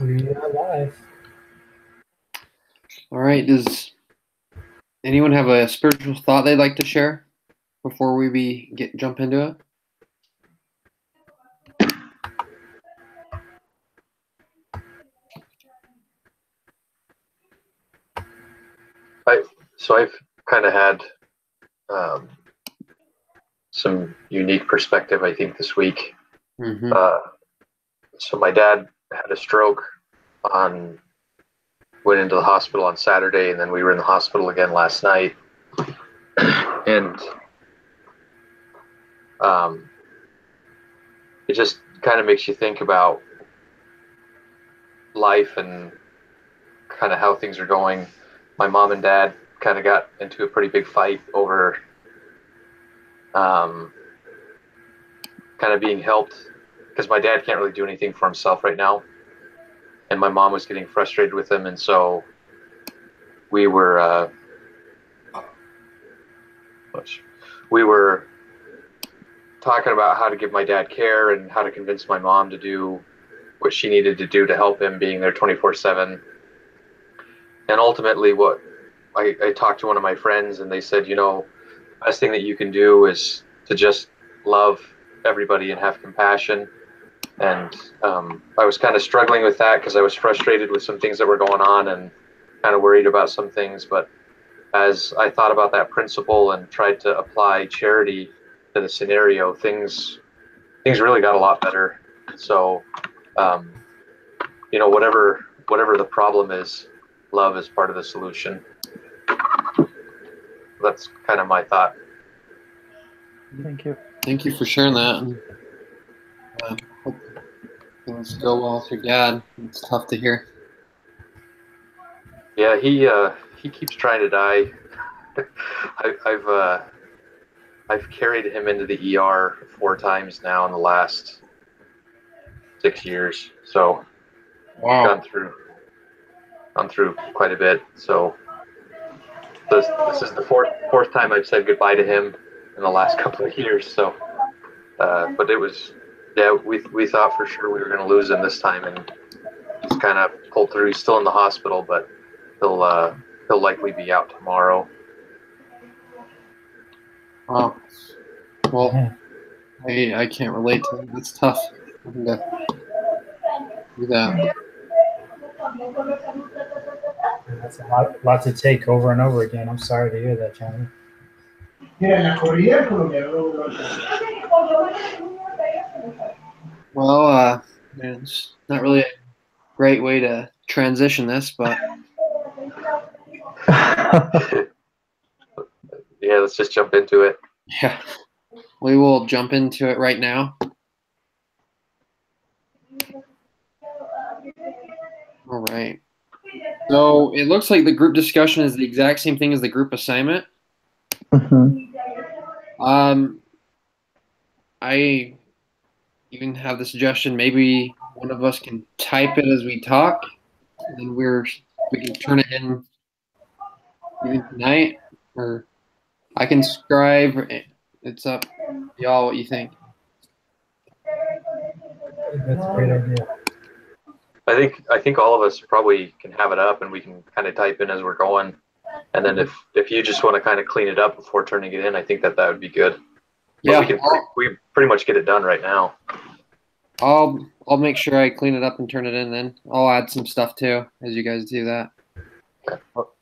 We are live. All right. Does anyone have a spiritual thought they'd like to share before we jump into it? I've kind of had some unique perspective, I think, this week. Mm-hmm. So my dad had a stroke went into the hospital on Saturday, and then we were in the hospital again last night. And it just kind of makes you think about life and kind of how things are going. My mom and dad kind of got into a pretty big fight over kind of being helped, because my dad can't really do anything for himself right now, and my mom was getting frustrated with him, and so we were talking about how to give my dad care and how to convince my mom to do what she needed to do to help him, being there 24/7. And ultimately, what I talked to one of my friends, and they said, the best thing that you can do is to just love everybody and have compassion. And I was kind of struggling with that because I was frustrated with some things that were going on and kind of worried about some things. But as I thought about that principle and tried to apply charity to the scenario, things really got a lot better. So, whatever the problem is, love is part of the solution. That's kind of my thought. Thank you. Thank you for sharing that. Hope things go well with your dad. It's tough to hear. Yeah, he keeps trying to die. I've carried him into the ER 4 times now in the last 6 years. So Wow. gone through quite a bit. So this is the fourth time I've said goodbye to him in the last couple of years. So, but it was, we thought for sure we were going to lose him this time, and he's kind of pulled through. He's still in the hospital, but he'll likely be out tomorrow. Wow. Well, I can't relate to it. It's tough to do that. That's a lot to take over and over again. I'm sorry to hear that, Johnny. Well, it's not really a great way to transition this, but yeah, let's just jump into it. Yeah, we will jump into it right now. All right. So it looks like the group discussion is the exact same thing as the group assignment. Mm-hmm. I even have the suggestion maybe one of us can type it as we talk, and we can turn it in even tonight, or I can scribe. It's up to y'all what you think. That's a great idea. I think all of us probably can have it up, and we can kind of type in as we're going. And then if you just want to kind of clean it up before turning it in, I think that would be good. Yeah, we pretty much get it done right now. I'll make sure I clean it up and turn it in. Then I'll add some stuff too as you guys do that.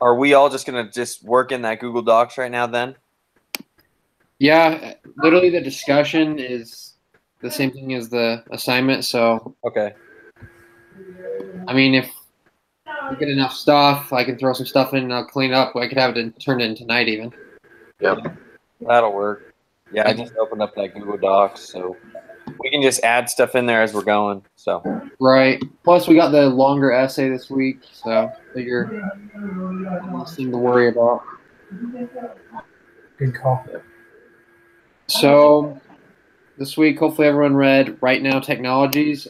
Are we all just gonna work in that Google Docs right now then? Yeah, literally the discussion is the same thing as the assignment. So okay. I mean, if we get enough stuff, I can throw some stuff in and I'll clean it up. I could have it turned in tonight even. Yep. That'll work. Yeah, I just opened up that Google Docs, so we can just add stuff in there as we're going. So right. Plus, we got the longer essay this week, so figure less thing to worry about. Good call. So this week, hopefully, everyone read Right Now Technologies.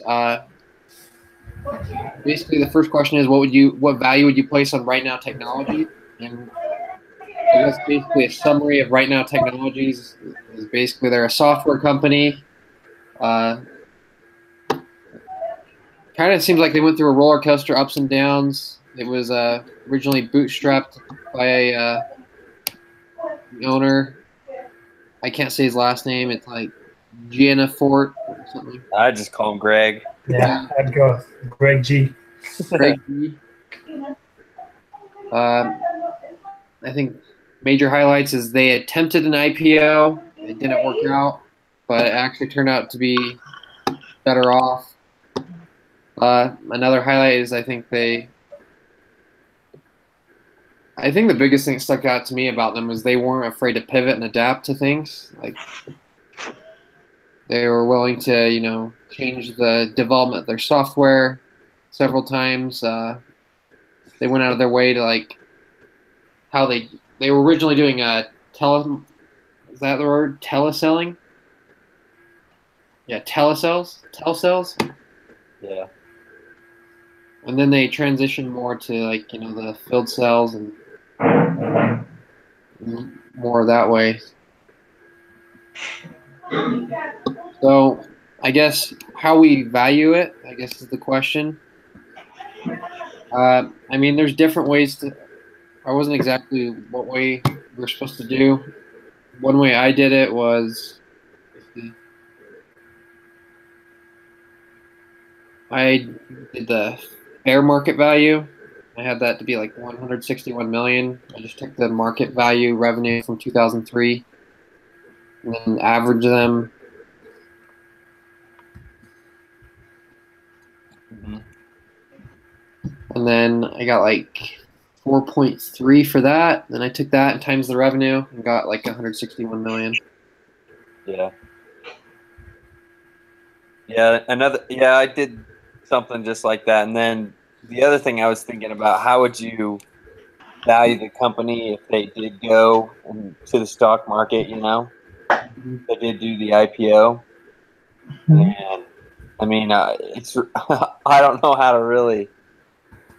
Basically, the first question is, what value would you place on Right Now Technology? And I guess basically a summary of Right Now Technologies is basically they're a software company. kind of seems like they went through a roller coaster, ups and downs. It was originally bootstrapped by the owner. I can't say his last name. It's like Gianna Fort or something. I just call him Greg. Yeah, I'd go with Greg G. Greg G. I think major highlights is they attempted an IPO. It didn't work out, but it actually turned out to be better off. Another highlight is I think the biggest thing that stuck out to me about them was they weren't afraid to pivot and adapt to things. Like they were willing to, change the development of their software several times. They went out of their way to how they were originally doing is that the word, teleselling? Yeah, telesales. Yeah. And then they transitioned more to the field sales and more that way. So I guess how we value it, I guess, is the question. There's different ways to. I wasn't exactly what way we were supposed to do. One way I did it was, I did the fair market value. I had that to be like 161 million. I just took the market value revenue from 2003 and then averaged them. Mm-hmm. And then I got like 4.3 for that. Then I took that and times the revenue and got like 161 million. Yeah. Yeah, I did something just like that. And then the other thing I was thinking about, how would you value the company if they did go to the stock market, They did do the IPO. And it's I don't know how to really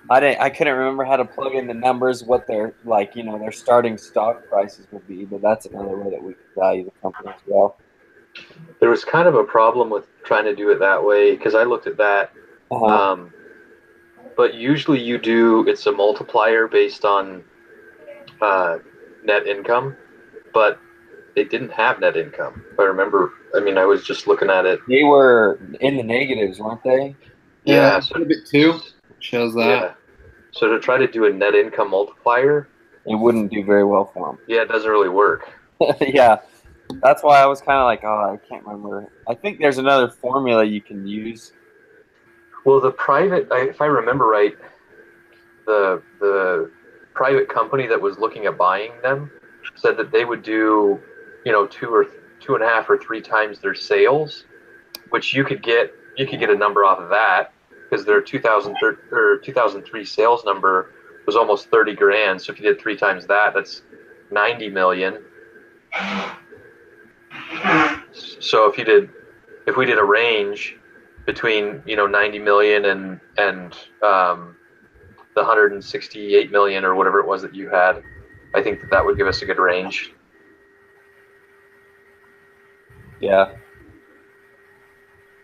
I couldn't remember how to plug in the numbers, what their their starting stock prices would be, but that's another way that we could value the company as well. There was kind of a problem with trying to do it that way because I looked at that. But usually it's a multiplier based on net income, but they didn't have net income. If I remember, I was just looking at it. They were in the negatives, weren't they? Yeah, so, a bit too. Shows that. Yeah. So to try to do a net income multiplier, it wouldn't do very well for them. Yeah, it doesn't really work. Yeah. That's why I was kind of like, I can't remember. I think there's another formula you can use. Well, if I remember right, the private company that was looking at buying them said that they would do, 2.5 or 3 times their sales, which you could get a number off of that because their 2003 sales number was almost 30 grand. So if you did 3 times that, that's 90 million. So if we did a range between 90 million and the 168 million or whatever it was that you had, I think that would give us a good range. Yeah,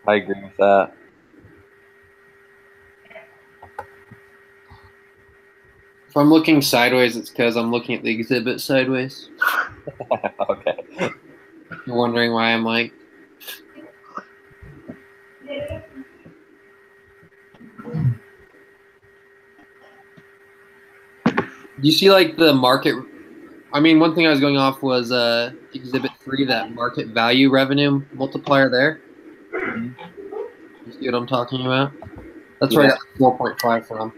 I agree with that. If I'm looking sideways, it's because I'm looking at the exhibit sideways. Okay. You're wondering why I'm like. Do you see the market? One thing I was going off was exhibit 3, that market value revenue multiplier there. Mm-hmm. You see what I'm talking about? That's where I got 4.5 from.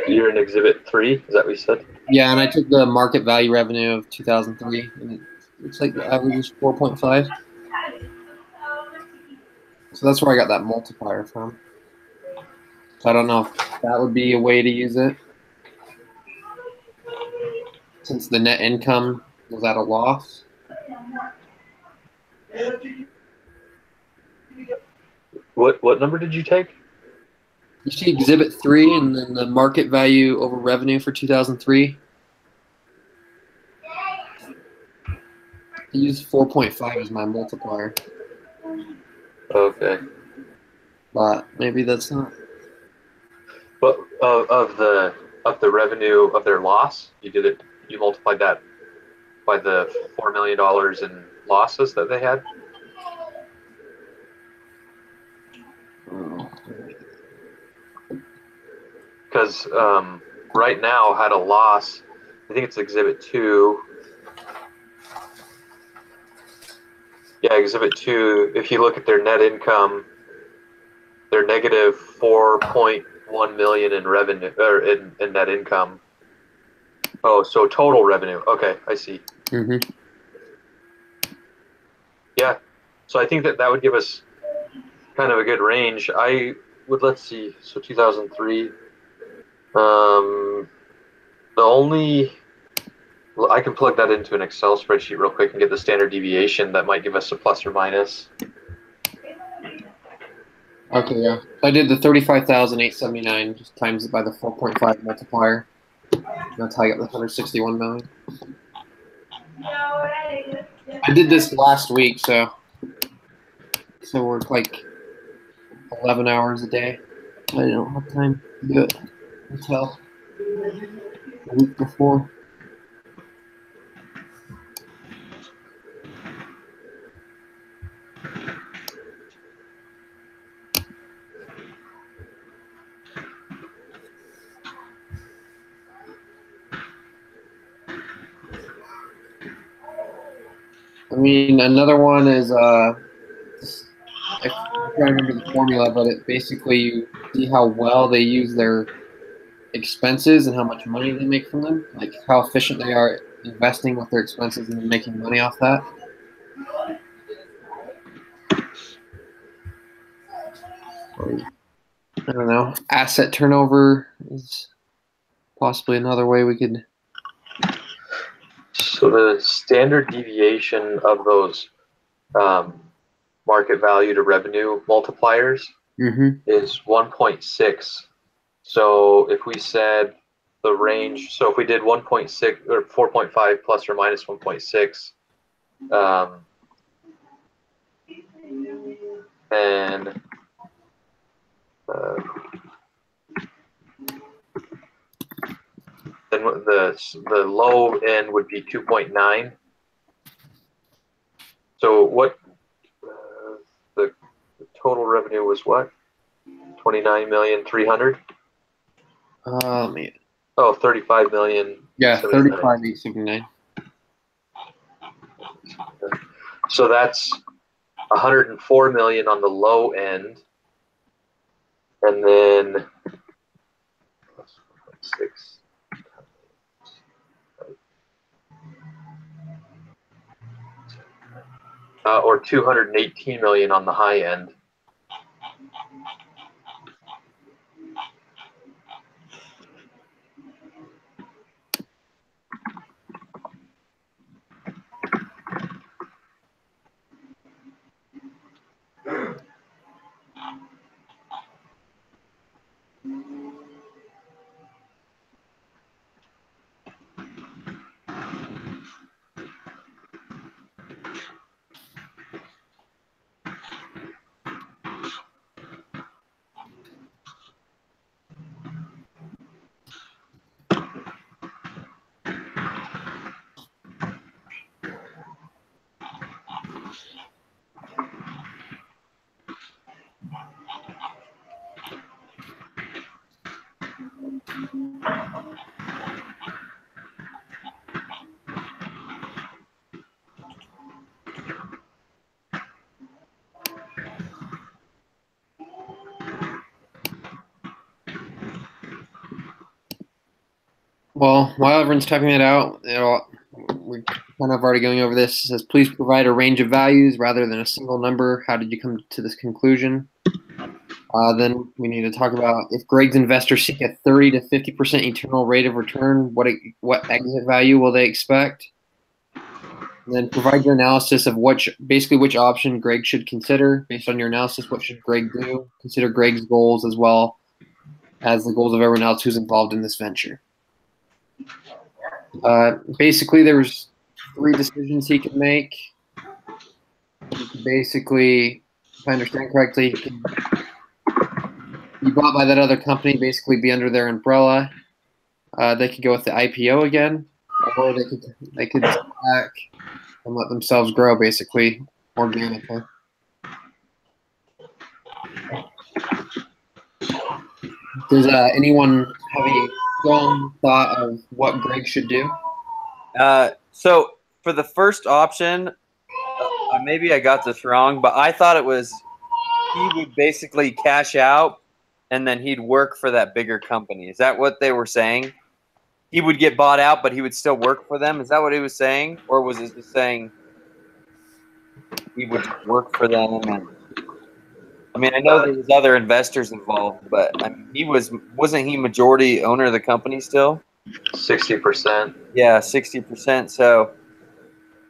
You're in exhibit 3, is that what you said? Yeah, and I took the market value revenue of 2003, and it's like the average is 4.5. So that's where I got that multiplier from. So I don't know if that would be a way to use it, since the net income was at a loss. What number did you take? You see exhibit 3 and then the market value over revenue for 2003. I used 4.5 as my multiplier. Okay. but maybe that's not. But of the revenue of their loss, you multiplied that by the $4 million in losses that they had. Because right now had a loss. I think it's Exhibit 2. Yeah, Exhibit 2. If you look at their net income, they're negative 4.1 million in revenue or in net income. Oh, so total revenue. Okay, I see. Mm-hmm. Yeah, so I think that would give us kind of a good range. Let's see. So 2003. I can plug that into an Excel spreadsheet real quick and get the standard deviation. That might give us a plus or minus. Okay, yeah. I did the 35,879, just times it by the 4.5 multiplier. That's how I got the 161 million. I did this last week, so we're like 11 hours a day. I don't have time to do it until the week before. I mean, another one is I can't remember the formula, but it basically you see how well they use their expenses and how much money they make from them, like how efficient they are investing with their expenses and then making money off that. I don't know. Asset turnover is possibly another way we could. So the standard deviation of those market value to revenue multipliers is 1.6. So if we said the range, so if we did 1.6 or 4.5 plus or minus 1.6, and then the low end would be 2.9. So what the total revenue was what? 29,300,000. Man. Oh, 35 million. Yeah, 35,879. So that's 104 million on the low end, and then plus 1.6. Or 218 million on the high end. Well, while everyone's typing it out, we're kind of already going over this. It says, please provide a range of values rather than a single number. How did you come to this conclusion? Then we need to talk about if Greg's investors seek a 30 to 50% eternal rate of return, what exit value will they expect? And then provide your analysis of which option Greg should consider. Based on your analysis, what should Greg do? Consider Greg's goals as well as the goals of everyone else who's involved in this venture. Basically, there was 3 decisions he could make. Basically, if I understand correctly, he can be bought by that other company, basically be under their umbrella. They could go with the IPO again, or they could sit back and let themselves grow, basically organically. Does anyone have a strong thought of what Greg should do? So for the first option, maybe I got this wrong, but I thought it was he would basically cash out and then he'd work for that bigger company. Is that what they were saying? He would get bought out, but he would still work for them. Is that what he was saying, or was he just saying he would just work for them? And I mean, I know there was other investors involved, but I mean, wasn't he majority owner of the company still? 60%. Yeah, 60%. So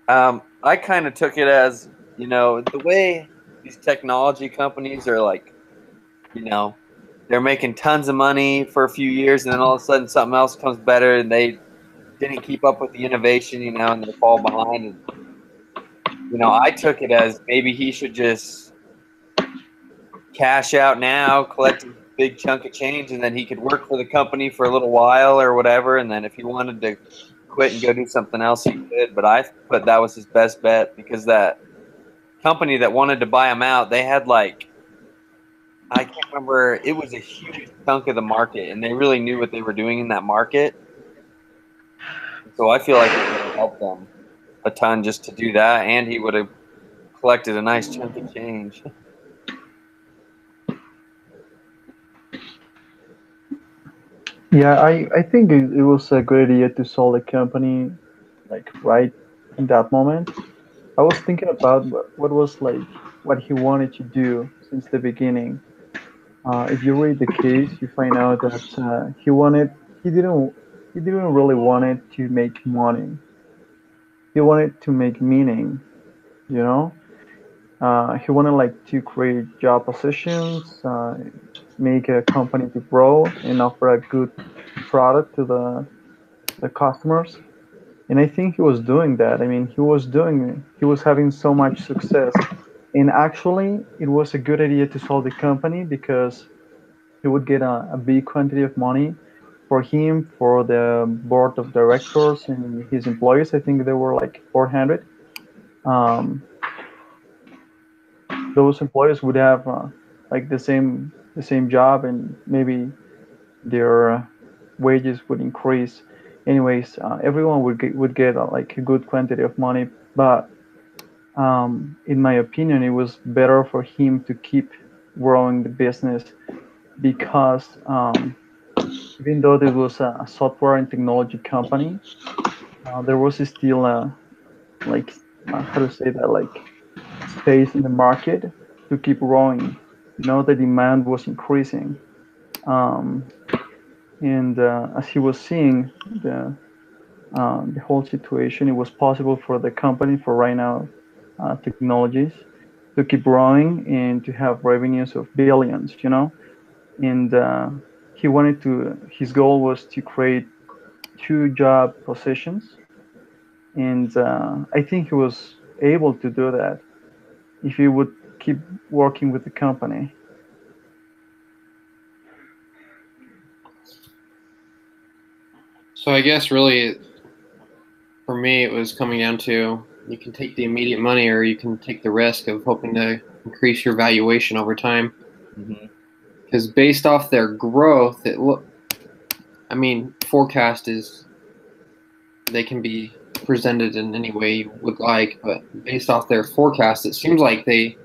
I kind of took it as, the way these technology companies are like, they're making tons of money for a few years and then all of a sudden something else comes better and they didn't keep up with the innovation, and they fall behind. And, I took it as maybe he should just cash out now, collect a big chunk of change, and then he could work for the company for a little while or whatever. And then if he wanted to quit and go do something else, he could. But I thought that was his best bet because that company that wanted to buy him out, they had I can't remember, it was a huge chunk of the market, and they really knew what they were doing in that market. So I feel like it would have helped them a ton just to do that, and he would have collected a nice chunk of change. Yeah, I think it was a good idea to sell the company right in that moment. I was thinking about what was what he wanted to do since the beginning. If you read the case, you find out that he didn't really wanted to make money. He wanted to make meaning, you know. He wanted to create job positions, make a company to grow, and offer a good product to the customers. And I think he was doing that. I mean, he was having so much success. And actually, it was a good idea to sell the company because he would get a big quantity of money for him, for the board of directors and his employees. I think there were 400. Um, those employees would have the same job, and maybe their wages would increase. Anyways, everyone would get a good quantity of money, but in my opinion, it was better for him to keep growing the business because even though it was a software and technology company, there was still how to say that, space in the market to keep growing. The demand was increasing, um, and as he was seeing the whole situation, it was possible for the company, for right now technologies, to keep growing and to have revenues of billions. And his goal was to create two job positions, and I think he was able to do that if he would keep working with the company. So I guess really, for me, it was coming down to you can take the immediate money or you can take the risk of hoping to increase your valuation over time. Because based off their growth, forecast is they can be presented in any way you would like, but based off their forecast, it seems like they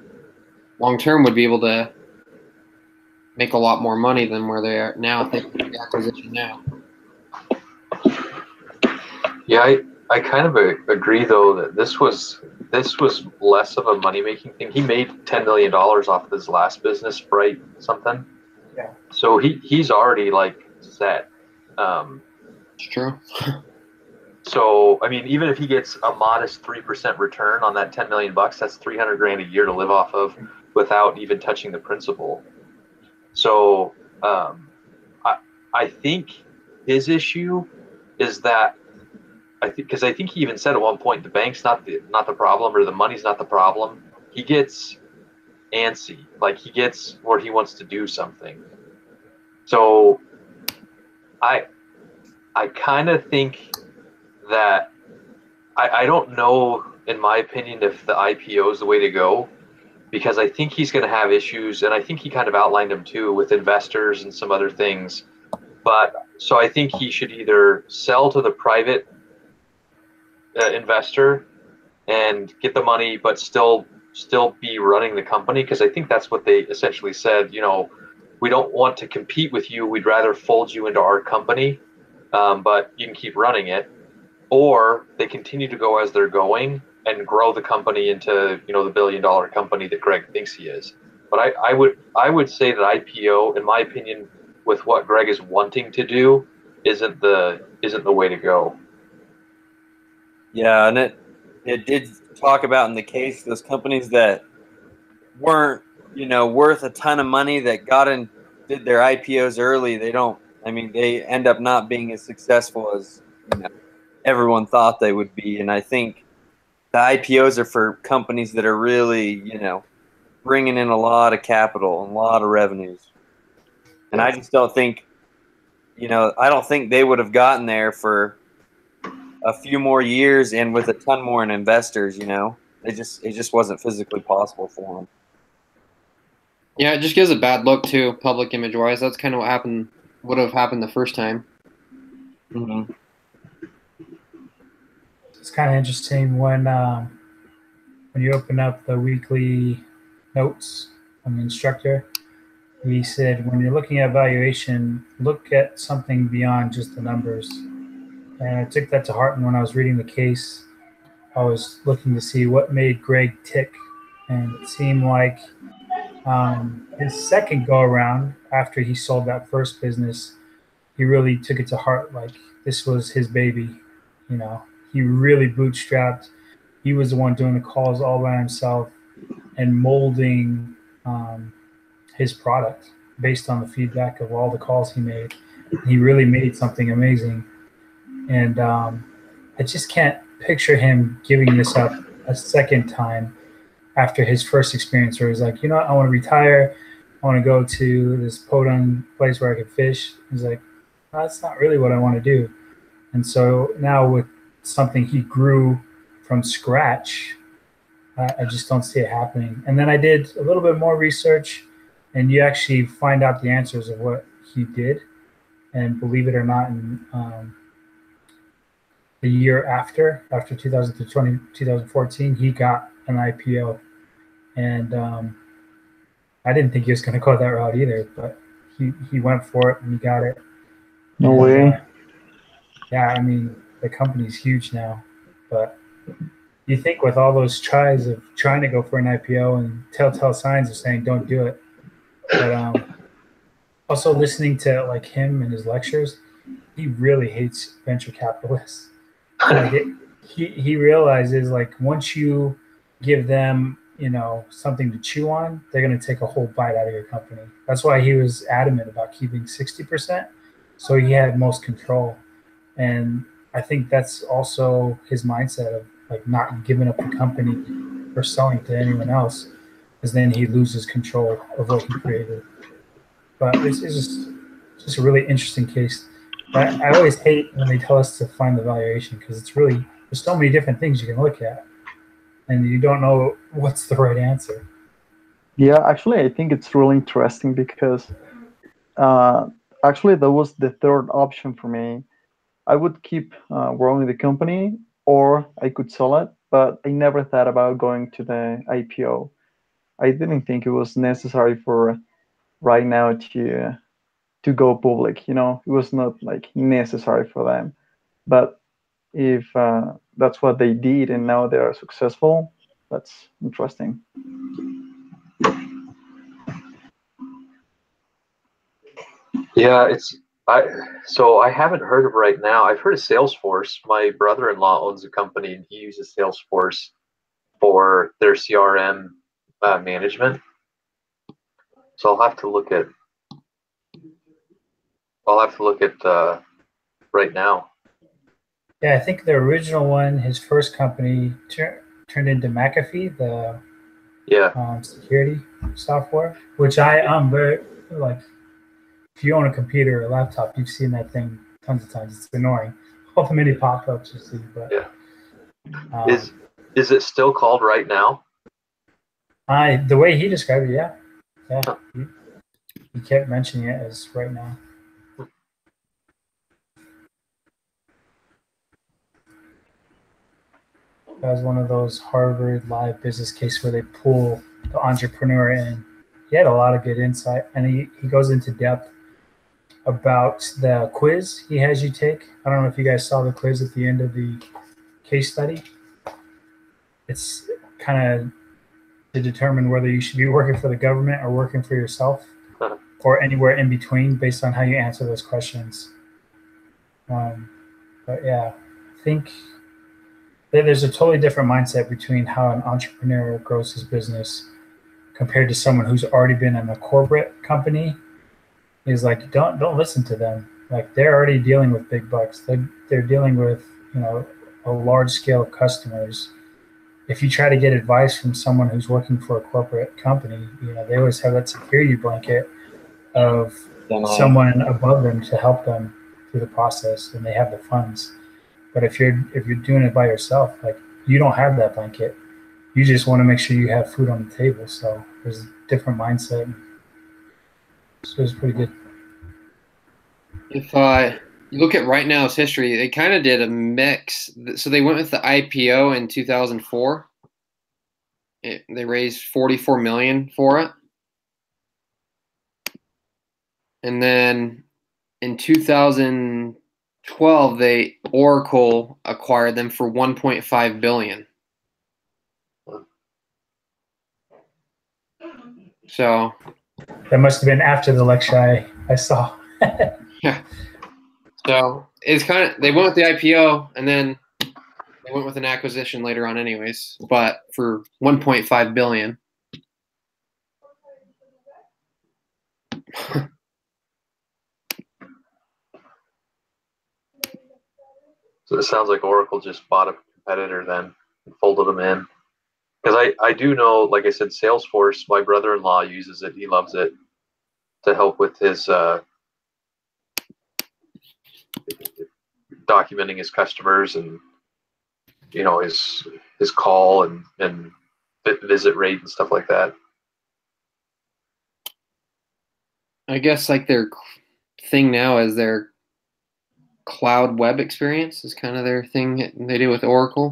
long term would be able to make a lot more money than where they are now if they make the acquisition now. Yeah, I kind of agree though that this was less of a money making thing. He made $10 million off of his last business, right? Something. Yeah. So he's already set. It's true. So I mean, even if he gets a modest 3% return on that $10 million, that's 300 grand a year to live off of without even touching the principal. So I think his issue is that because I think he even said at one point the bank's not the problem, or the money's not the problem. He gets antsy, he gets where he wants to do something, So I kind of think that I don't know, in my opinion, if the IPO is the way to go, because I think he's going to have issues, and I think he kind of outlined them too with investors and some other things. But so I think he should either sell to the private investor and get the money, but still be running the company, because I think that's what they essentially said. You know, we don't want to compete with you. We'd rather fold you into our company, but you can keep running it. Or they continue to go as they're going and grow the company into, you know, the billion-dollar company that Greg thinks he is. But I would say that IPO, in my opinion, with what Greg is wanting to do, isn't the way to go. Yeah, and it did talk about in the case those companies that weren't, you know, worth a ton of money that got in, did their IPOs early. They don't. I mean, they end up not being as successful as, you know, everyone thought they would be. And I think the IPOs are for companies that are really, you know, bringing in a lot of capital and a lot of revenues. And I just don't think, you know, I don't think they would have gotten there for a few more years and with a ton more in investors. You know, it just wasn't physically possible for them. Yeah, it just gives a bad look too, public image wise. That's kind of what would have happened the first time. Mm-hmm. It's kind of interesting when you open up the weekly notes from the instructor. We said when you're looking at valuation, look at something beyond just the numbers. And I took that to heart. And when I was reading the case, I was looking to see what made Greg tick. And it seemed like his second go around, after he sold that first business, he really took it to heart. Like this was his baby. You know, he really bootstrapped. He was the one doing the calls all by himself and molding his product based on the feedback of all the calls he made. He really made something amazing. And I just can't picture him giving this up a second time after his first experience where he's like, you know what, I want to retire. I want to go to this podunk place where I can fish. He's like, no, that's not really what I want to do. And so now with something he grew from scratch, I just don't see it happening. And then I did a little bit more research, and you actually find out the answers of what he did. And believe it or not, in the year after 2020, 2014, he got an IPO. And I didn't think he was going to go that route either, but he went for it and he got it. No way. Yeah, I mean, the company's huge now, but you think with all those tries of trying to go for an IPO and telltale signs of saying don't do it, but also listening to like him and his lectures, he really hates venture capitalists. Like he realizes like once you give them, you know, something to chew on, they're going to take a whole bite out of your company. That's why he was adamant about keeping 60%, so he had most control. And I think that's also his mindset of like not giving up the company or selling to anyone else, because then he loses control of what he created. But it's just a really interesting case. But I always hate when they tell us to find the valuation, because it's really, there's so many different things you can look at, and you don't know what's the right answer. Yeah, actually, I think it's really interesting because actually that was the third option for me. I would keep growing the company, or I could sell it, but I never thought about going to the IPO. I didn't think it was necessary for right now to go public. You know, it was not like necessary for them. But if that's what they did and now they are successful, that's interesting. Yeah, so I haven't heard of right now. I've heard of Salesforce. My brother-in-law owns a company and he uses Salesforce for their CRM management. So I'll have to look at right now. Yeah, I think the original one, his first company, turned into McAfee, the security software, which I'm very like if you own a computer or a laptop, you've seen that thing tons of times. It's annoying. All the many pop-ups you see, but yeah. Is it still called Right Now? The way he described it, yeah. He kept mentioning it as Right Now. That was one of those Harvard Live business cases where they pull the entrepreneur in. He had a lot of good insight, and he goes into depth about the quiz he has you take. I don't know if you guys saw the quiz at the end of the case study. It's kind of to determine whether you should be working for the government or working for yourself, or anywhere in between, based on how you answer those questions. But yeah, I think there's a totally different mindset between how an entrepreneur grows his business compared to someone who's already been in a corporate company. Is like, don't listen to them. Like, they're already dealing with big bucks. They're dealing with, a large scale of customers. If you try to get advice from someone who's working for a corporate company, they always have that security blanket of someone above them to help them through the process, and they have the funds. But if you're doing it by yourself, like, you don't have that blanket. You just want to make sure you have food on the table. So there's a different mindset. So it's pretty good. If you look at Right Now's history, they kind of did a mix. So they went with the IPO in 2004. They raised $44 million for it. And then in 2012, Oracle acquired them for $1.5 billion. So that must have been after the lecture I saw. Yeah. So it's kind of, they went with the IPO, and then they went with an acquisition later on anyways, but for $1.5 billion. So it sounds like Oracle just bought a competitor then and folded them in. Because I do know, like I said, Salesforce, my brother-in-law uses it. He loves it to help with his documenting his customers and, his call and visit rate and stuff like that. I guess like their thing now is their cloud web experience is kind of their thing they do with Oracle.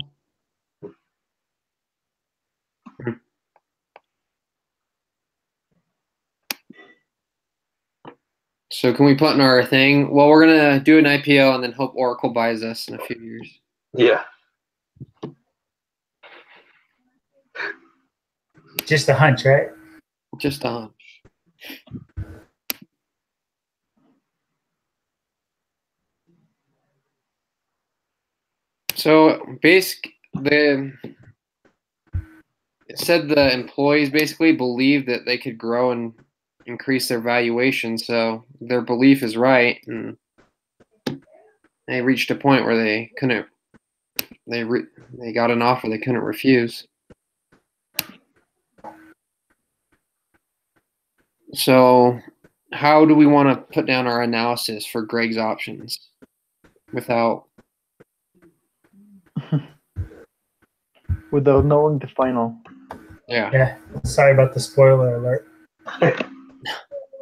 So can we put in our thing? Well, we're going to do an IPO and then hope Oracle buys us in a few years. Yeah. Just a hunch, right? Just a hunch. So it said the employees basically believed that they could grow and increase their valuation. So their belief is right, and they reached a point where they couldn't. They got an offer they couldn't refuse. So how do we want to put down our analysis for Greg's options without knowing the final? Yeah. Sorry about the spoiler alert.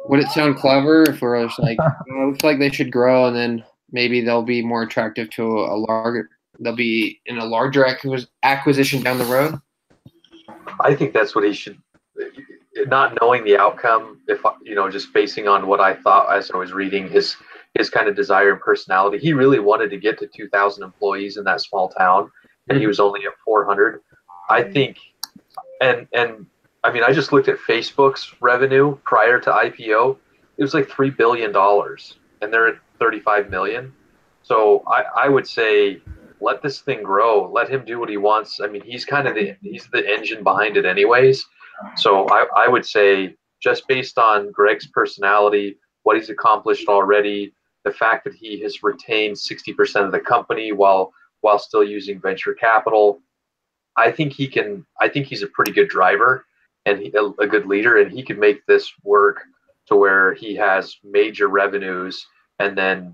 Would it sound clever if we're just like, it looks like they should grow, and then maybe they'll be more attractive to they'll be in a larger acquisition down the road? I think that's what he should, not knowing the outcome, if just basing on what I thought as I was reading his kind of desire and personality. He really wanted to get to 2,000 employees in that small town, and he was only at 400. I think, and I mean, I just looked at Facebook's revenue prior to IPO. It was like $3 billion, and they're at 35 million. So I would say, let this thing grow. Let him do what he wants. I mean, he's the engine behind it anyways. So I would say, just based on Greg's personality, what he's accomplished already, the fact that he has retained 60% of the company while still using venture capital, I think he's a pretty good driver and a good leader, and he can make this work to where he has major revenues and then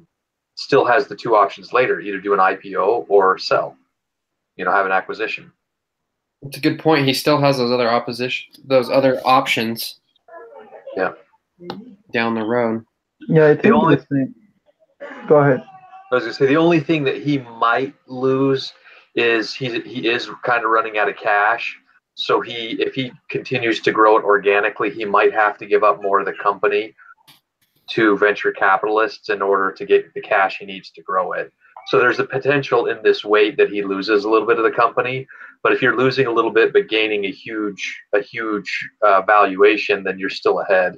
still has the two options later, either do an IPO or sell, have an acquisition. It's a good point. He still has those other options. Yeah. Down the road. Yeah, I think the thing. Go ahead. I was gonna say the only thing that he might lose is he is kind of running out of cash. So if he continues to grow it organically, he might have to give up more of the company to venture capitalists in order to get the cash he needs to grow it. So there's a potential in this weight that he loses a little bit of the company. But if you're losing a little bit but gaining a huge valuation, then you're still ahead.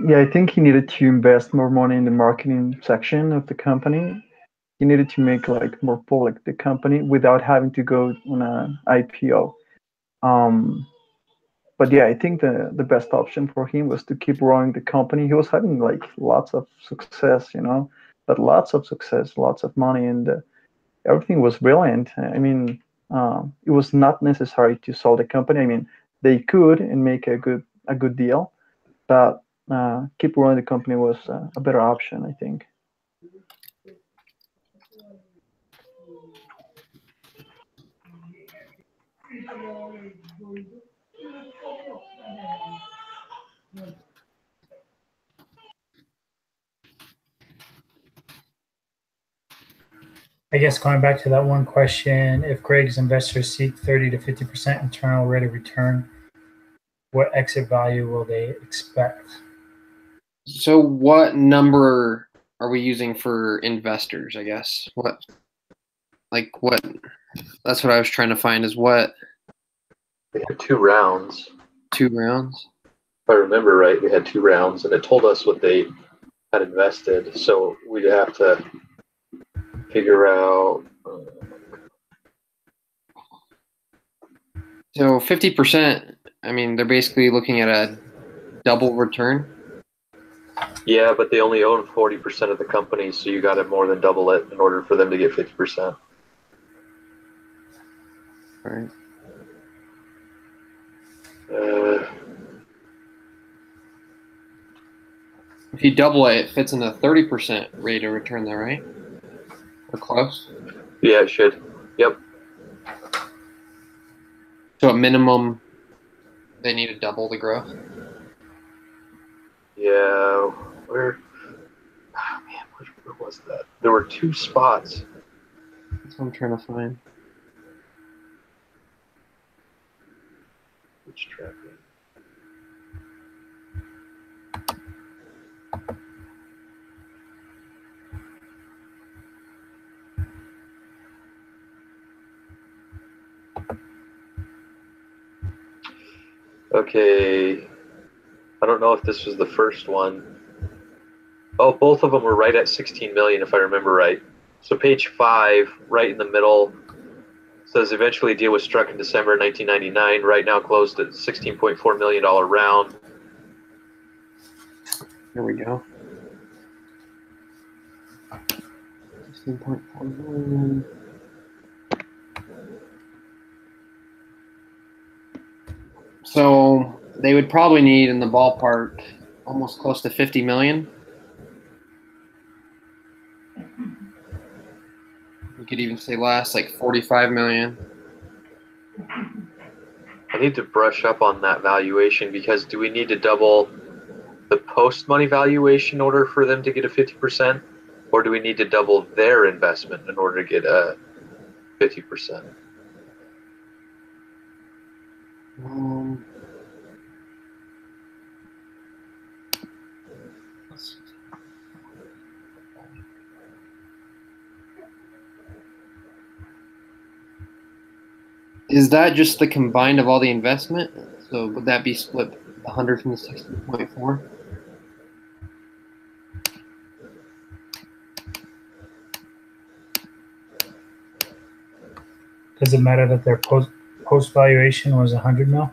Yeah, I think he needed to invest more money in the marketing section of the company. He needed to make like more public the company without having to go on an IPO. But yeah, I think the best option for him was to keep growing the company. He was having like lots of success, but lots of success, lots of money, and everything was brilliant. I mean, it was not necessary to sell the company. I mean, they could and make a good deal, but keep growing the company was a better option, I think. I guess going back to that one question, if Greg's investors seek 30 to 50% internal rate of return, what exit value will they expect? So what number are we using for investors, I guess? What that's what I was trying to find is what. We had 2 rounds. 2 rounds? If I remember right, we had 2 rounds, and it told us what they had invested. So we'd have to figure out. So 50%, I mean, they're basically looking at a double return. Yeah, but they only own 40% of the company, so you got to more than double it in order for them to get 50%. All right. If you double it, it fits in a 30% rate of return there, right? Or close? Yeah, it should. Yep. So at minimum, they need to double the growth? Yeah. Where was that? There were 2 spots. That's what I'm trying to find. Which tracking? Okay. I don't know if this was the first one. Oh, both of them were right at 16 million, if I remember right. So page 5, right in the middle, says eventually a deal was struck in December 1999. Right now closed at $16.4 million round. Here we go. 16.4 million. So they would probably need in the ballpark almost close to 50 million. You could even say less, like 45 million. I need to brush up on that valuation because do we need to double the post-money valuation in order for them to get a 50%? Or do we need to double their investment in order to get a 50%? Is that just the combined of all the investment? So would that be split 100 from the 16.4? Does it matter that their post valuation was 100 mil?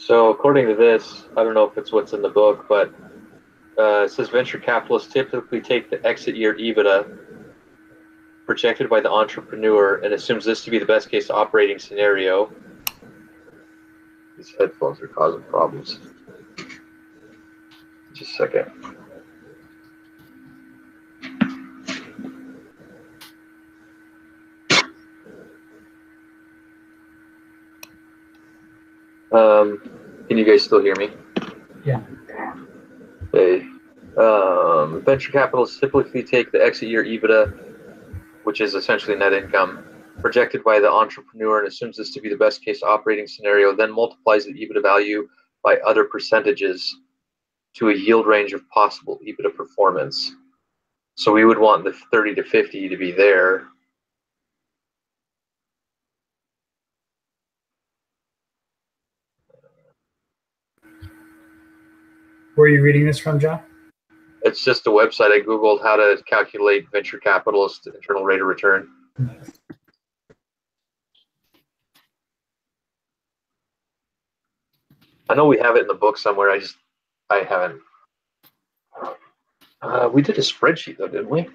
So according to this, I don't know if it's what's in the book, but it says venture capitalists typically take the exit year EBITDA projected by the entrepreneur and assumes this to be the best case operating scenario. These headphones are causing problems. Just a second. Can you guys still hear me? Yeah. Okay. Venture capitalists typically take the exit year EBITDA, which is essentially net income, projected by the entrepreneur and assumes this to be the best case operating scenario, then multiplies the EBITDA value by other percentages to a yield range of possible EBITDA performance. So we would want the 30 to 50 to be there. Where are you reading this from, John? It's just a website. I Googled how to calculate venture capitalist internal rate of return. I know we have it in the book somewhere. I haven't. We did a spreadsheet though, didn't we?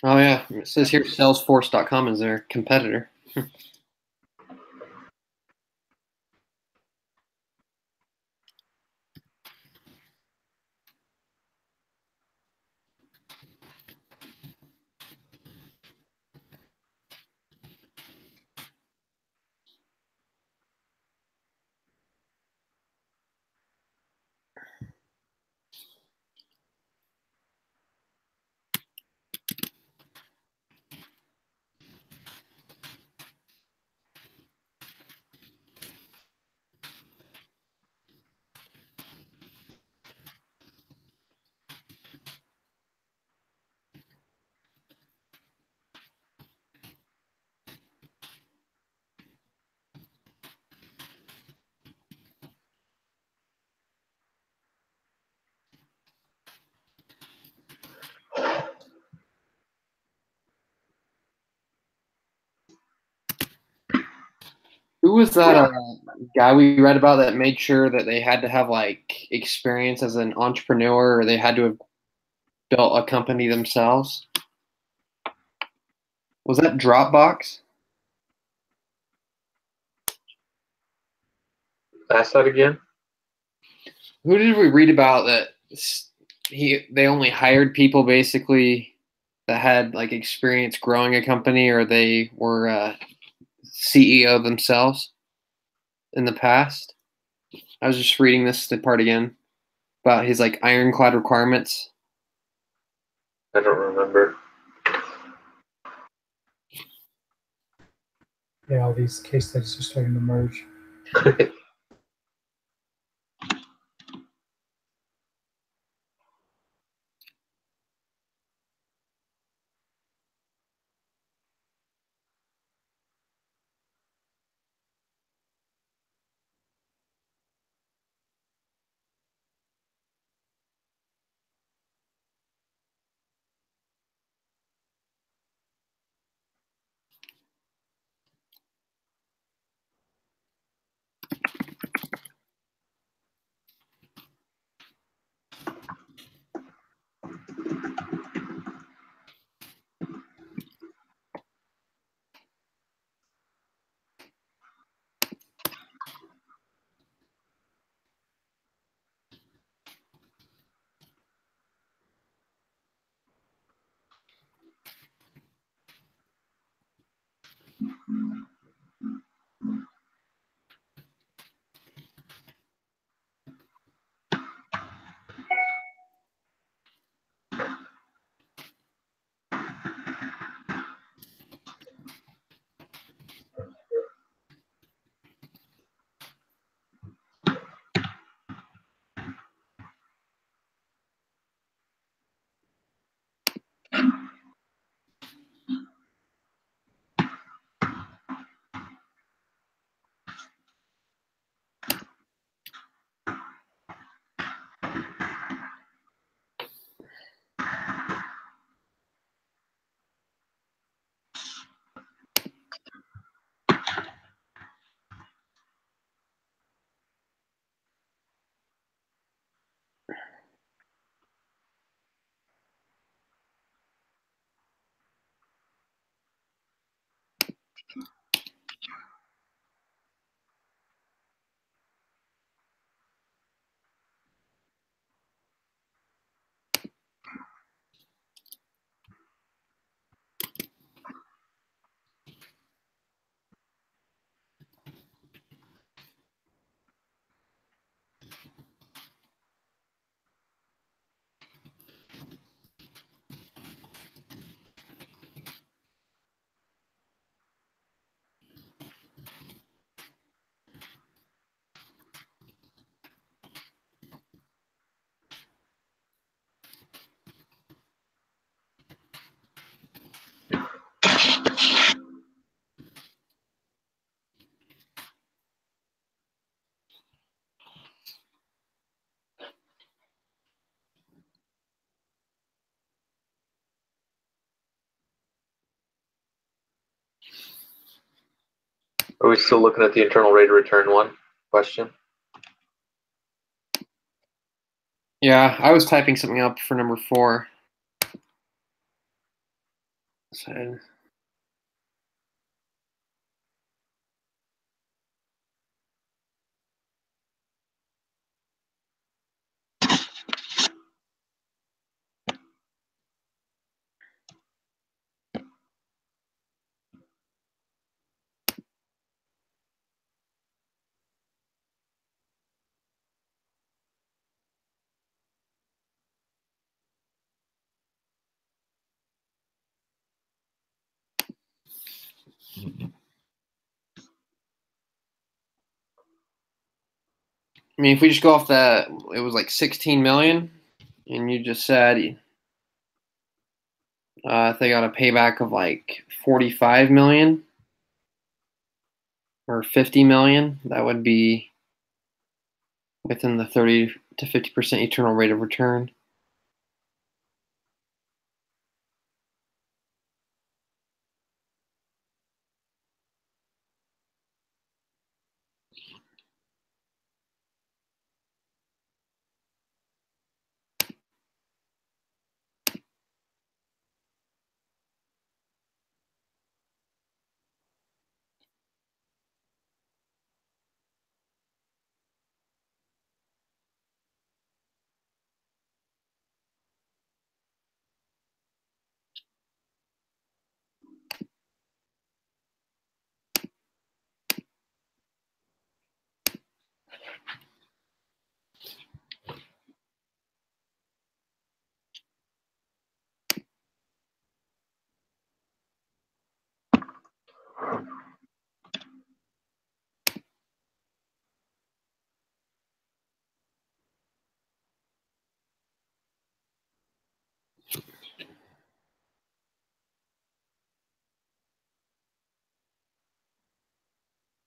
Oh yeah, it says here Salesforce.com is their competitor. Who was that guy we read about that made sure that they had to have like experience as an entrepreneur, or they had to have built a company themselves? Was that Dropbox? Ask that again. Who did we read about that they only hired people basically that had like experience growing a company, or they were CEO themselves in the past? I was just reading this part again about his like ironclad requirements. I don't remember. Yeah, all these case studies are starting to merge. Are we still looking at the internal rate of return one question? Yeah, I was typing something up for number 4. So, I mean, if we just go off that, it was like 16 million, and you just said if they got a payback of like 45 million or 50 million, that would be within the 30 to 50% eternal rate of return.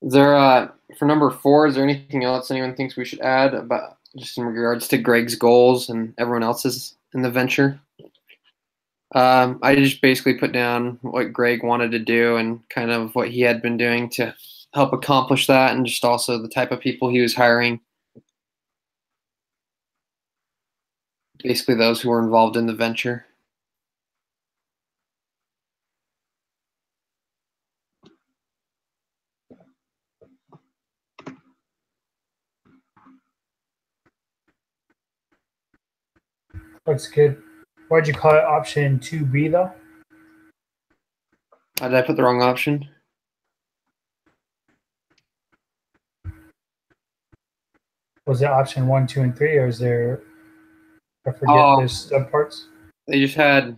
Is there for number 4? Is there anything else anyone thinks we should add about just in regards to Greg's goals and everyone else's in the venture? I just basically put down what Greg wanted to do and kind of what he had been doing to help accomplish that, and just also the type of people he was hiring. Basically, those who were involved in the venture. Looks good. Why'd you call it option 2B though? Did I put the wrong option? Was it option 1, 2, and 3, or is there? I forget. There's subparts. They just had.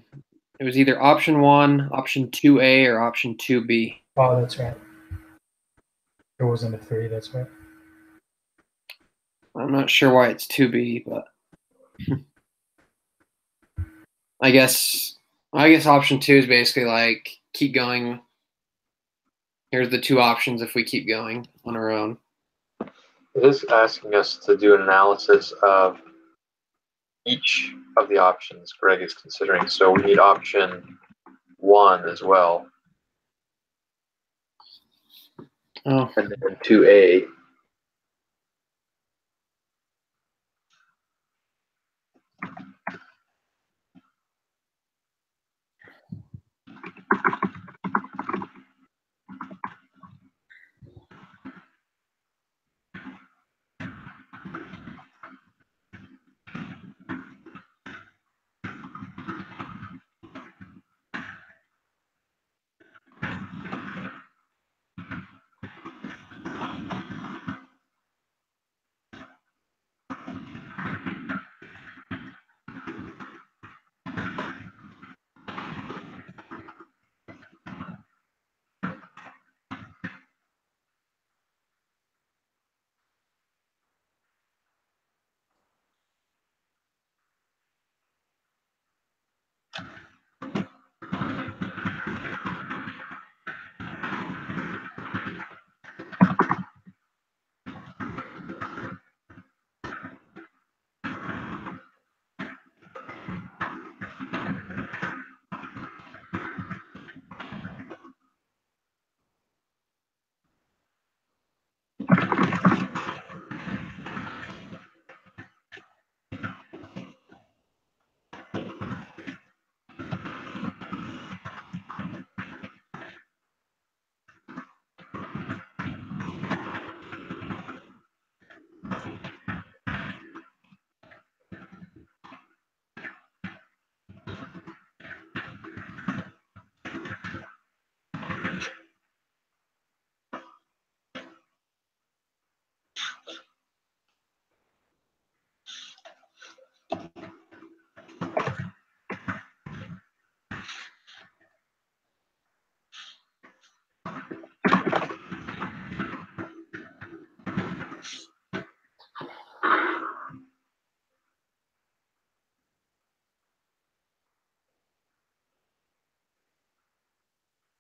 It was either option 1, option 2A, or option 2B. Oh, that's right. There wasn't a 3. That's right. I'm not sure why it's 2B, but I guess option 2 is basically like keep going. Here's the 2 options if we keep going on our own. It is asking us to do an analysis of each of the options Greg is considering. So we need option 1 as well. Oh. And then 2A.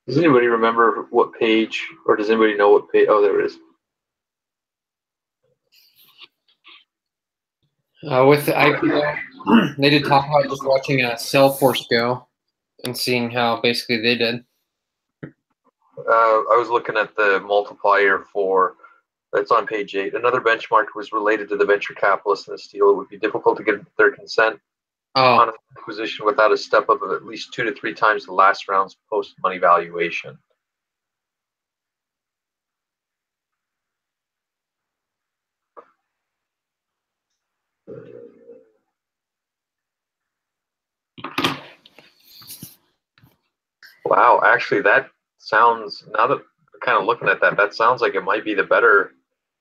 Does anybody remember what page, or does anybody know what page? Oh, there it is. With the IPO, they did talk about just watching Salesforce go and seeing how basically they did. I was looking at the multiplier for, that's on page 8. Another benchmark was related to the venture capitalists in this deal. It would be difficult to get their consent on an acquisition without a step up of at least 2 to 3 times the last round's post-money valuation. Wow, actually, that sounds, now that I'm kind of looking at that, that sounds like it might be the better,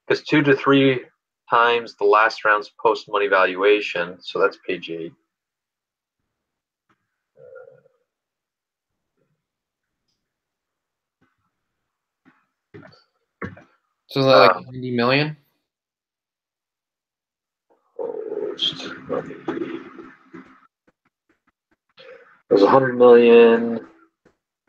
because 2 to 3 times the last round's post-money valuation, so that's page 8. So is that like 90 million? It was 100 million.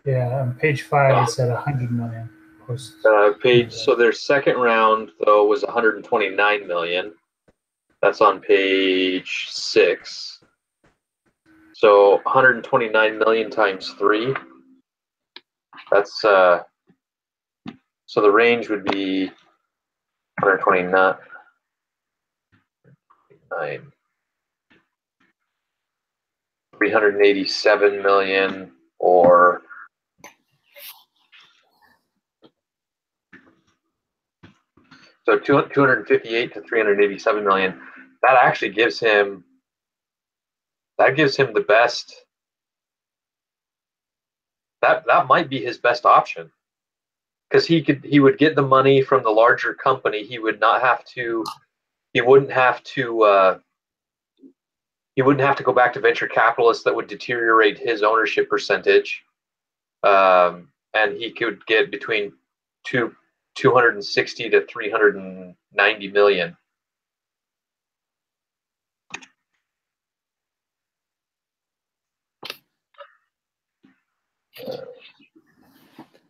Yeah, on page 5 it said 100 million. Post. So their second round though was 129 million. That's on page 6. So 129 million times 3. That's so the range would be 129. 387 million, or so 258 to 387 million. That actually gives him the best. That might be his best option, because he would get the money from the larger company. He wouldn't have to go back to venture capitalists that would deteriorate his ownership percentage. And he could get between 260 to 390 million.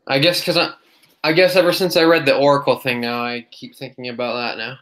I guess ever since I read the Oracle thing, now I keep thinking about that now.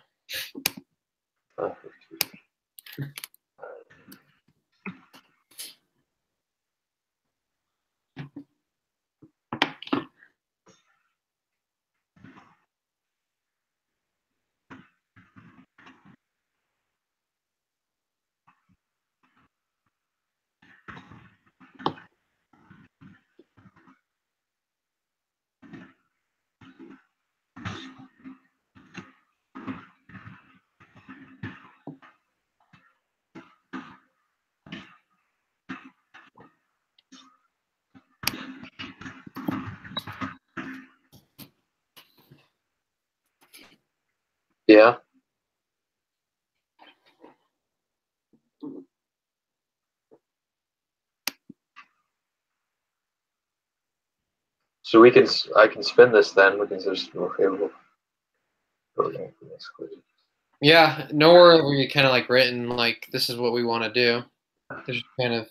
Yeah. So I can spin this then. We can just more favorable. Yeah, nowhere where you kind of like written like this is what we want to do. There's kind of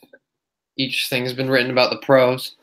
each thing has been written about the pros.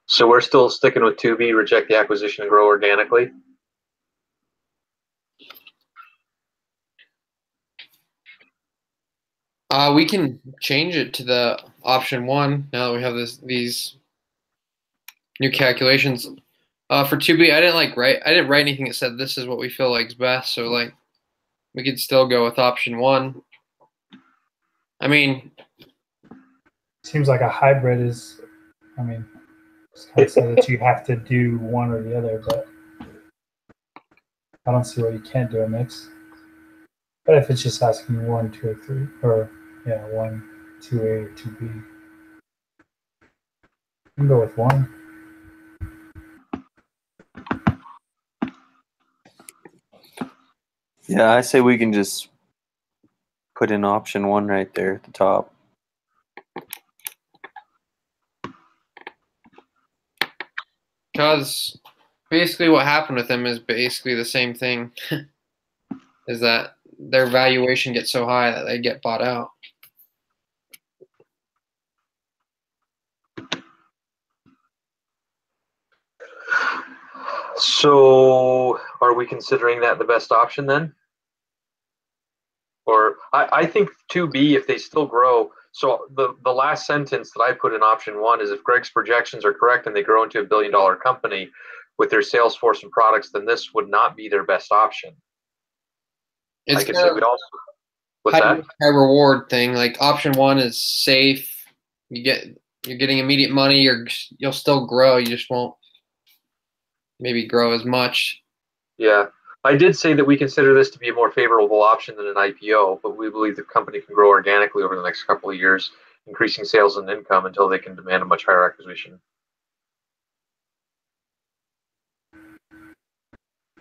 So we're still sticking with 2B, reject the acquisition and grow organically. We can change it to the option 1 now that we have these new calculations. For 2B, I didn't write anything that said this is what we feel like is best. So like we could still go with option 1. I mean, seems like a hybrid is. I mean, it's kind of say that you have to do one or the other, but I don't see why you can't do a mix. But if it's just asking 1, 2, or 3, or 1, 2A or 2B, you can go with 1. Yeah, I say we can just put in option 1 right there at the top. because basically what happened with him is basically the same thing. is that their valuation gets so high that they get bought out. So, are we considering that the best option then? Or I think 2B, if they still grow. So the last sentence that I put in option 1 is if Greg's projections are correct and they grow into $1 billion company with their sales force and products, then this would not be their best option. It's I could kind say of we also. What's that? high reward thing. Like option 1 is safe. You're getting immediate money. You'll still grow. You just won't maybe grow as much. Yeah. I did say that we consider this to be a more favorable option than an IPO, but we believe the company can grow organically over the next couple of years, increasing sales and income until they can demand a much higher acquisition.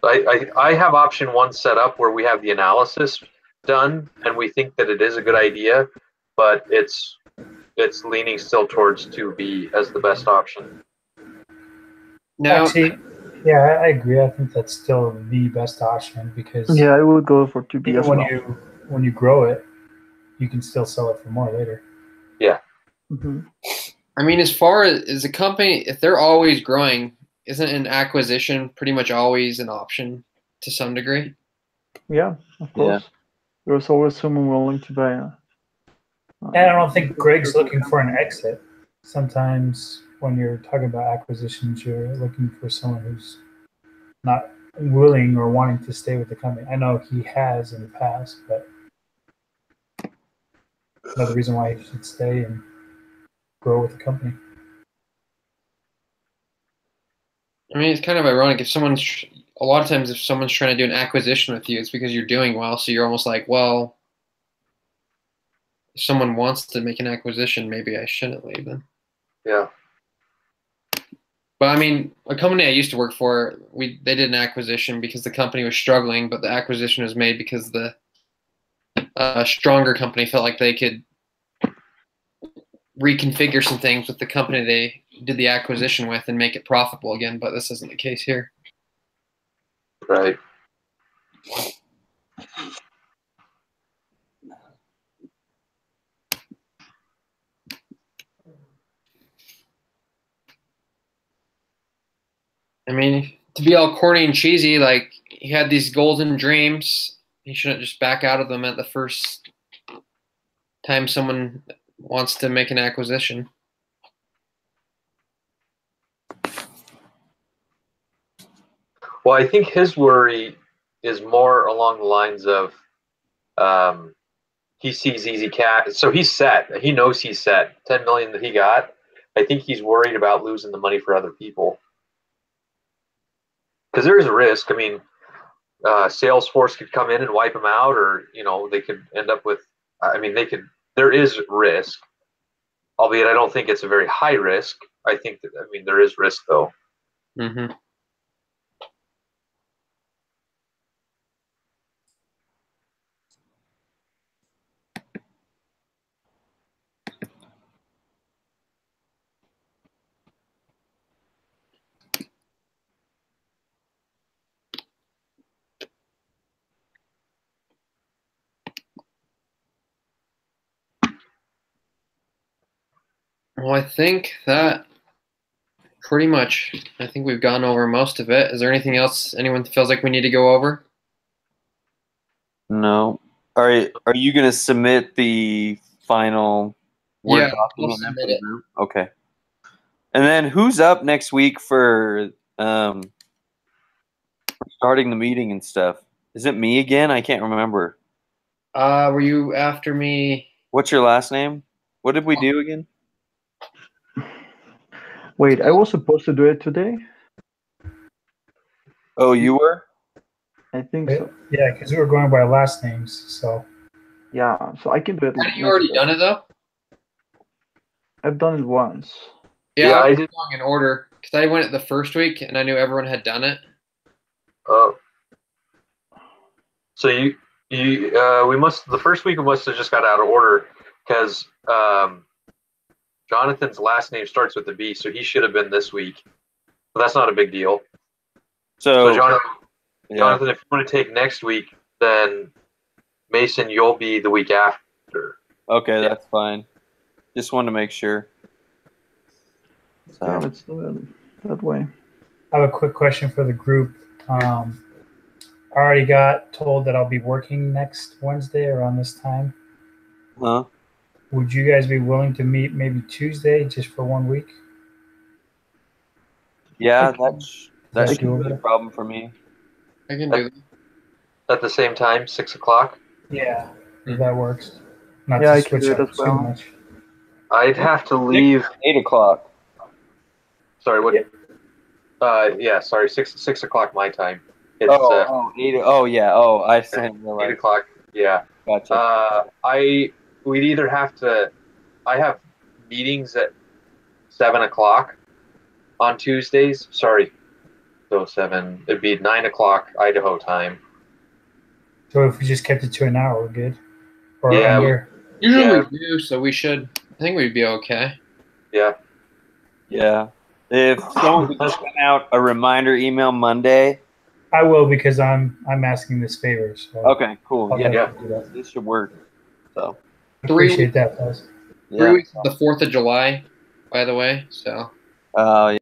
I have option 1 set up where we have the analysis done, and we think that it is a good idea, but it's leaning still towards 2B as the best option. Now, Actually, yeah, I agree. I think that's still the best option because Yeah, I would go for 2B even as well. when you grow it, you can still sell it for more later. Yeah. Mm-hmm. I mean, as far as a company, if they're always growing, isn't an acquisition pretty much always an option to some degree? Yeah, of course. There's always someone willing to buy. And I don't think Greg's looking for an exit. Sometimes when you're talking about acquisitions, you're looking for someone who's not willing or wanting to stay with the company. I know he has in the past, but another reason why he should stay and grow with the company. I mean, it's kind of ironic if a lot of times if someone's trying to do an acquisition with you, it's because you're doing well. So you're almost like, well, if someone wants to make an acquisition, maybe I shouldn't leave them. Yeah. But I mean, a company I used to work for, they did an acquisition because the company was struggling, but the acquisition was made because the stronger company felt like they could reconfigure some things with the company they did the acquisition with and make it profitable again. But this isn't the case here. Right. I mean, to be all corny and cheesy, like he had these golden dreams. He shouldn't just back out of them at the first time someone wants to make an acquisition. Well, I think his worry is more along the lines of he sees easy cash. So he's set. He knows he's set. 10 million that he got. I think he's worried about losing the money for other people. Because there is a risk. I mean, Salesforce could come in and wipe them out, or they could end up with. I mean, they could. There is risk, albeit I don't think it's a very high risk. I think that there is risk though. Mm-hmm. Well, I think that pretty much. I think we've gone over most of it. Is there anything else anyone feels like we need to go over? No. Are you going to submit the final Word document? I'll submit it. Okay. And then who's up next week for starting the meeting and stuff? Is it me again? I can't remember. Were you after me? What's your last name? What did we do again? Wait, I was supposed to do it today? Oh, you were? I think so. Yeah, because we were going by last names, so. Yeah, so I can do it. Have you already done it though? I've done it once. Yeah, I did. Going in order because I went it the first week and I knew everyone had done it. Oh. So the first week we must have just got out of order because Jonathan's last name starts with a B, so he should have been this week. But that's not a big deal. So Jonathan, if you want to take next week, then Mason, you'll be the week after. Okay, Yeah. that's fine. Just wanted to make sure. So. Yeah, let's do it that way. I have a quick question for the group. I already got told that I'll be working next Wednesday around this time. Huh? Would you guys be willing to meet maybe Tuesday just for 1 week? Yeah, That's that shouldn't be a doable. problem for me. I can do that. At the same time, 6 o'clock. Yeah, if that works. Not Yeah, to I can switch do it up as too well. much. I'd have to leave. 8 o'clock. Sorry, what? Yeah. Yeah, sorry, 6 o'clock my time. It's 8. Oh, yeah. Oh, I didn't 8 realize. o'clock. Yeah. Gotcha. We'd either have to. I have meetings at 7 o'clock on Tuesdays. Sorry, so 7. It'd be 9 o'clock Idaho time. So if we just kept it to an hour, we're good. Or Yeah. under. Usually Yeah. we do, so we should. I think we'd be okay. Yeah. Yeah. If someone could just send out a reminder email Monday. I will because I'm asking this favor. So Okay, cool. I'll Yeah, definitely do that. this should work. So. Appreciate that, guys. 3 Yeah. weeks of the 4th of July, by the way. So. Yeah.